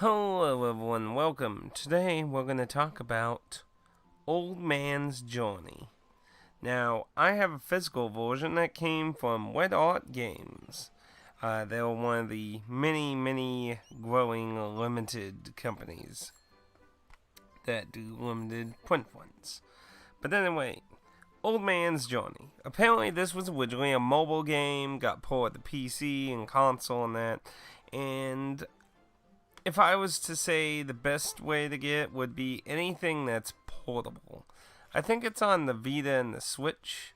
Hello everyone, welcome. Today we're going to talk about Old Man's Journey. Now, I have a physical version that came from Wet Art Games. They were one of the many growing limited companies that do limited print ones. But anyway, Old Man's Journey. Apparently this was originally a mobile game, got ported to PC and console and that, and if I was to say the best way to get would be anything that's portable. I think it's on the Vita and the Switch.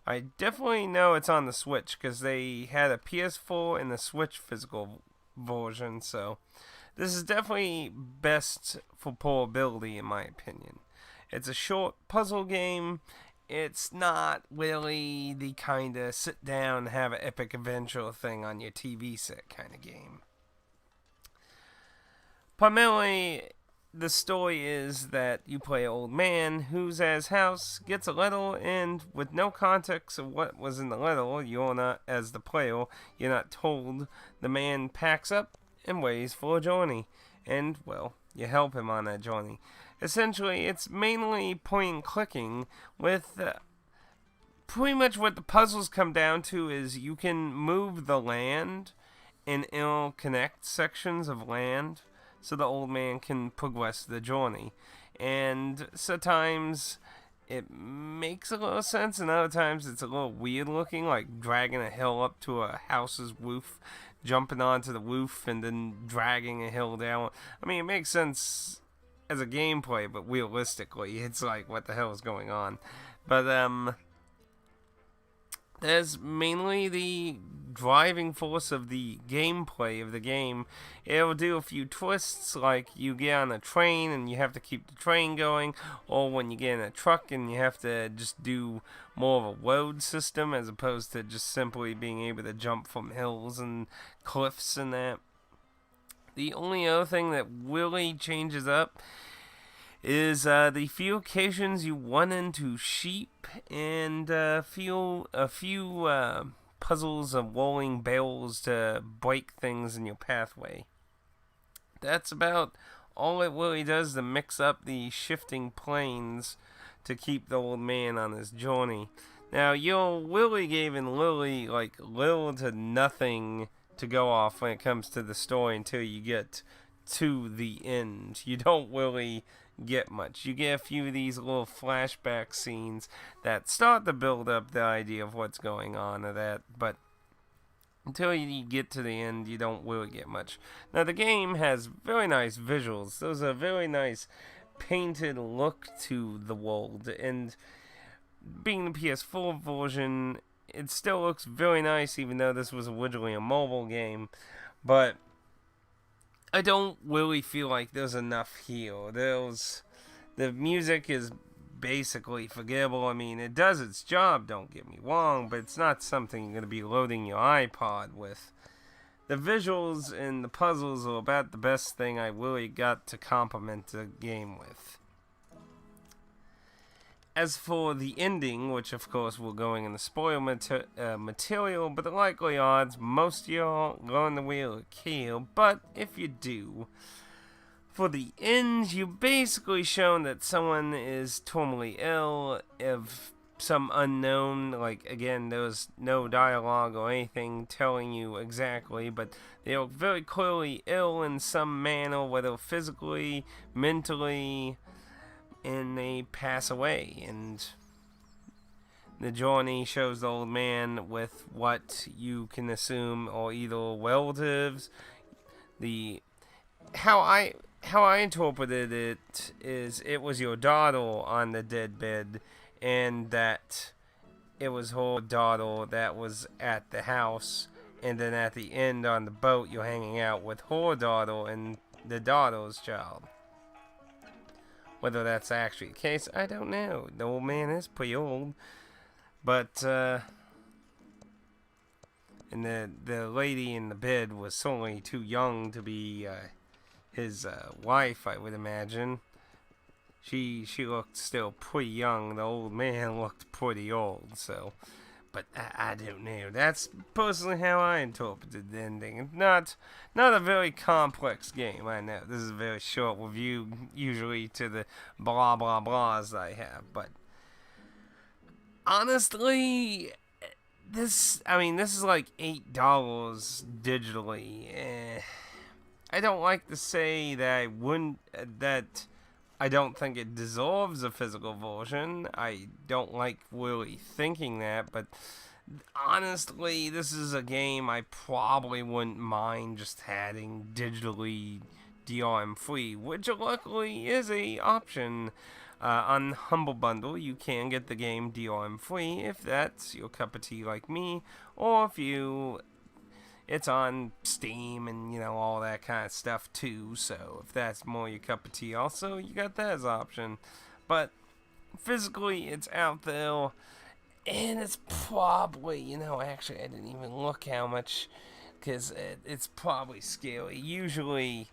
I definitely know it's on the Switch because they had a PS4 and the Switch physical version, so this is definitely best for portability in my opinion. It's a short puzzle game. It's not really the kind of sit down, have an epic adventure thing on your TV set kind of game. Primarily, the story is that you play an old man whose house gets a letter, and with no context of what was in the letter, you're not, as the player, you're not told. The man packs up and waits for a journey, and, well, you help him on that journey. Essentially, it's mainly point and clicking, with pretty much what the puzzles come down to is you can move the land and interconnect sections of land so the old man can progress the journey. And sometimes it makes a little sense, and other times it's a little weird looking, like dragging a hill up to a house's roof, jumping onto the roof, and then dragging a hill down. I mean, it makes sense as a gameplay, but realistically, it's like, what the hell is going on? But, that's mainly the driving force of the gameplay of the game. It'll do a few twists, like you get on a train and you have to keep the train going, or when you get in a truck and you have to just do more of a road system as opposed to just simply being able to jump from hills and cliffs and that. The only other thing that really changes up is the few occasions you run into sheep and a few puzzles of rolling barrels to break things in your pathway. That's about all it really does to mix up the shifting planes to keep the old man on his journey. Now, you're really given Lily like little to nothing to go off when it comes to the story until you get to the end. You don't really get much. You get a few of these little flashback scenes that start to build up the idea of what's going on of that, but until you get to the end, you don't really get much. Now, the game has very nice visuals. There's a very nice painted look to the world, and being the PS4 version, it still looks very nice, even though this was originally a mobile game, but I don't really feel like there's enough here. The music is basically forgettable. I mean, it does its job, don't get me wrong, but it's not something you're going to be loading your iPod with. The visuals and the puzzles are about the best thing I really got to compliment the game with. As for the ending, which of course we're going in the spoil material, but the likely odds most of y'all learn the wheel of kill, but if you do, for the end, you basically shown that someone is terminally ill of some unknown, like, again, there's no dialogue or anything telling you exactly, but they are very clearly ill in some manner, whether physically, mentally, and they pass away, and the journey shows the old man with what you can assume are either relatives. How I interpreted it is it was your daughter on the dead bed, and that it was her daughter that was at the house, and then at the end on the boat you're hanging out with her daughter and the daughter's child. Whether that's actually the case, I don't know. The old man is pretty old. But, and the lady in the bed was certainly too young to be his wife, I would imagine. She looked still pretty young. The old man looked pretty old, so. but I don't know. That's personally how I interpreted the ending. It's not a very complex game. I know this is a very short review, usually to the blah blah blahs I have, but honestly, this is like $8 digitally. I don't like to say that I wouldn't that I don't think it deserves a physical version. I don't like really thinking that, but honestly, this is a game I probably wouldn't mind just having digitally DRM free, which luckily is a option. On Humble Bundle, you can get the game DRM free if that's your cup of tea like me, or if it's on Steam and, all that kind of stuff too, so if that's more your cup of tea also, you got that as an option. But physically, it's out there, and it's probably, actually I didn't even look how much, because it's probably scary. Usually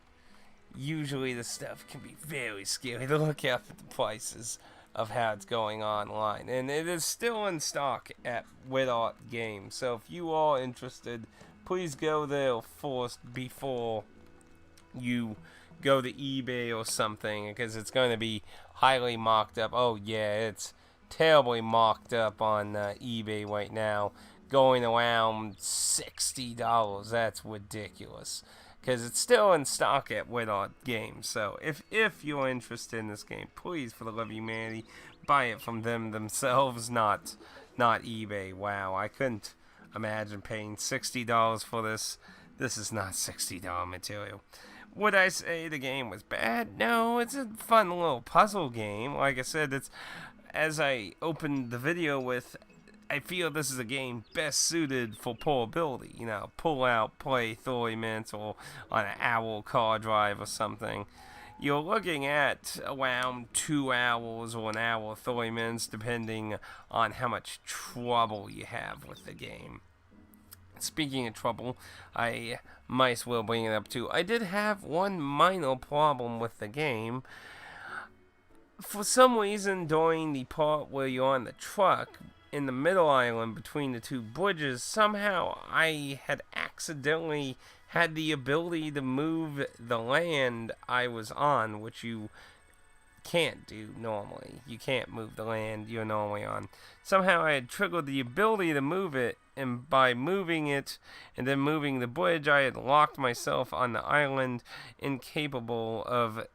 the stuff can be very scary to look up at the prices of how it's going online. And it is still in stock at Without Games. So if you are interested, please go there first before you go to eBay or something, because it's going to be highly marked up. Oh yeah, it's terribly marked up on eBay right now, going around $60. That's ridiculous, because it's still in stock at Without Games. So if you're interested in this game, please, for the love of humanity, buy it from them themselves, not eBay. Wow, I couldn't imagine paying $60 for this. This is not $60 material. Would I say the game was bad? No, it's a fun little puzzle game. Like I said, it's, as I opened the video with, I feel this is a game best suited for portability. Pull out, play 30 minutes, or on an hour car drive or something. You're looking at around 2 hours or an hour 30 minutes, depending on how much trouble you have with the game. Speaking of trouble, I might as well bring it up too. I did have one minor problem with the game. For some reason, during the part where you're on the truck, in the middle island between the two bridges, somehow I had accidentally had the ability to move the land I was on, which you can't do normally. You can't move the land you're normally on. Somehow I had triggered the ability to move it, and by moving it and then moving the bridge, I had locked myself on the island, incapable of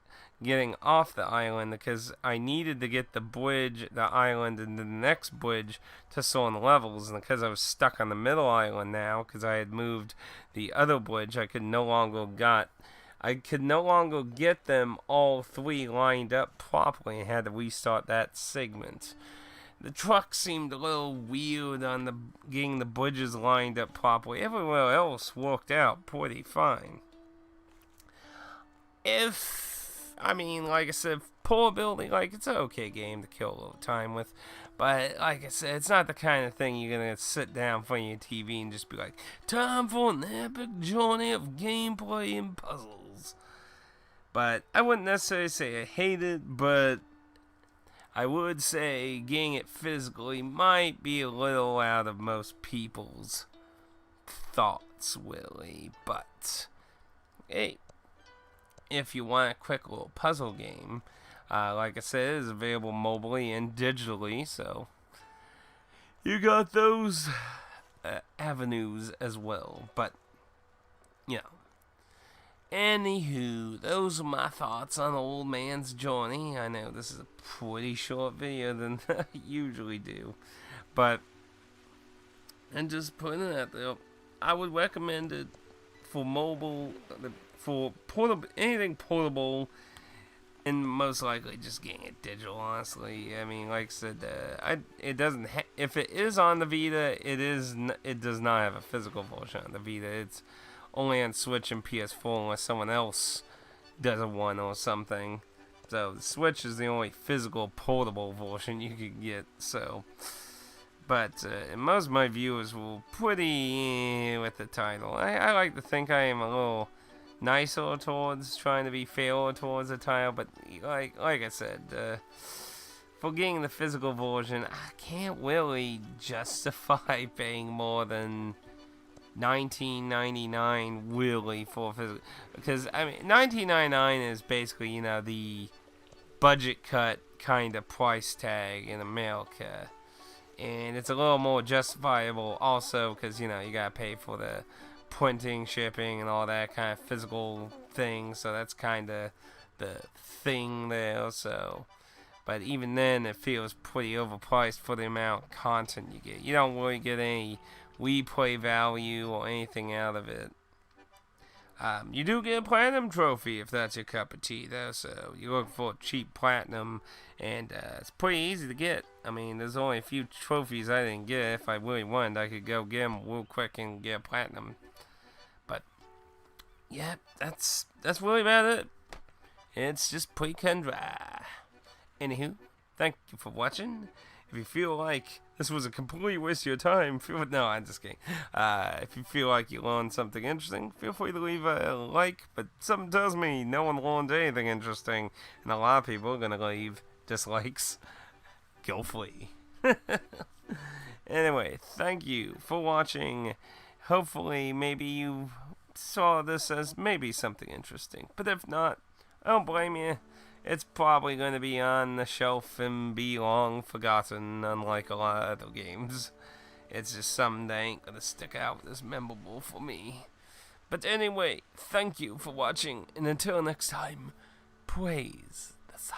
getting off the island, because I needed to get the bridge, the island, and the next bridge to certain levels. And because I was stuck on the middle island now, because I had moved the other bridge, I could no longer get them all three lined up properly, and had to restart that segment. The truck seemed a little weird on getting the bridges lined up properly. Everywhere else worked out pretty fine. Like I said, portability, it's an okay game to kill a little time with. But, like I said, it's not the kind of thing you're going to sit down in front of your TV and just be like, time for an epic journey of gameplay and puzzles. But I wouldn't necessarily say I hate it, but I would say getting it physically might be a little out of most people's thoughts, really. But, hey, if you want a quick little puzzle game, like I said, it is available mobilely and digitally, so you got those avenues as well. But, anywho, those are my thoughts on Old Man's Journey. I know this is a pretty short video than I usually do, but, and just putting it out there, I would recommend it for mobile, for portable, anything portable, and most likely just getting it digital, honestly. Like I said, it doesn't if it is on the Vita, it does not have a physical version on the Vita. It's only on Switch and PS4 unless someone else does a one or something. So the Switch is the only physical portable version you could get. So, but most of my viewers were pretty with the title. I like to think I am a little nicer towards trying to be fairer towards the title, but like I said, for getting the physical version, I can't really justify paying more than $19.99 really for physical, because I mean $19.99 is basically, you know, the budget cut kind of price tag in America, and it's a little more justifiable also because, you know, you gotta pay for the printing, shipping, and all that kind of physical thing, so that's kind of the thing there. So, but even then, it feels pretty overpriced for the amount of content you get. You don't really get any replay value or anything out of it. You do get a platinum trophy if that's your cup of tea, though. So you look for a cheap platinum, and it's pretty easy to get. I mean, there's only a few trophies I didn't get. If I really wanted, I could go get them real quick and get a platinum. But yeah, that's really about it. It's just pretty cut and dry. Anywho, thank you for watching. If you feel like this was a complete waste of your time, no, I'm just kidding. If you feel like you learned something interesting, feel free to leave a like. But something tells me no one learned anything interesting, and a lot of people are gonna leave dislikes. Go flee. Anyway, thank you for watching. Hopefully, maybe you saw this as maybe something interesting. But if not, I don't blame you. It's probably going to be on the shelf and be long forgotten, unlike a lot of other games. It's just something that ain't going to stick out as memorable for me. But anyway, thank you for watching, and until next time, praise the sun.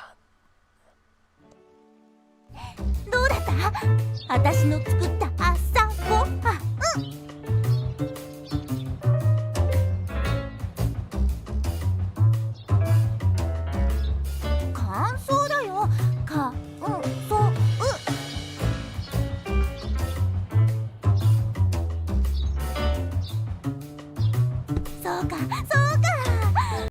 どうだった？私の作った朝ごはん。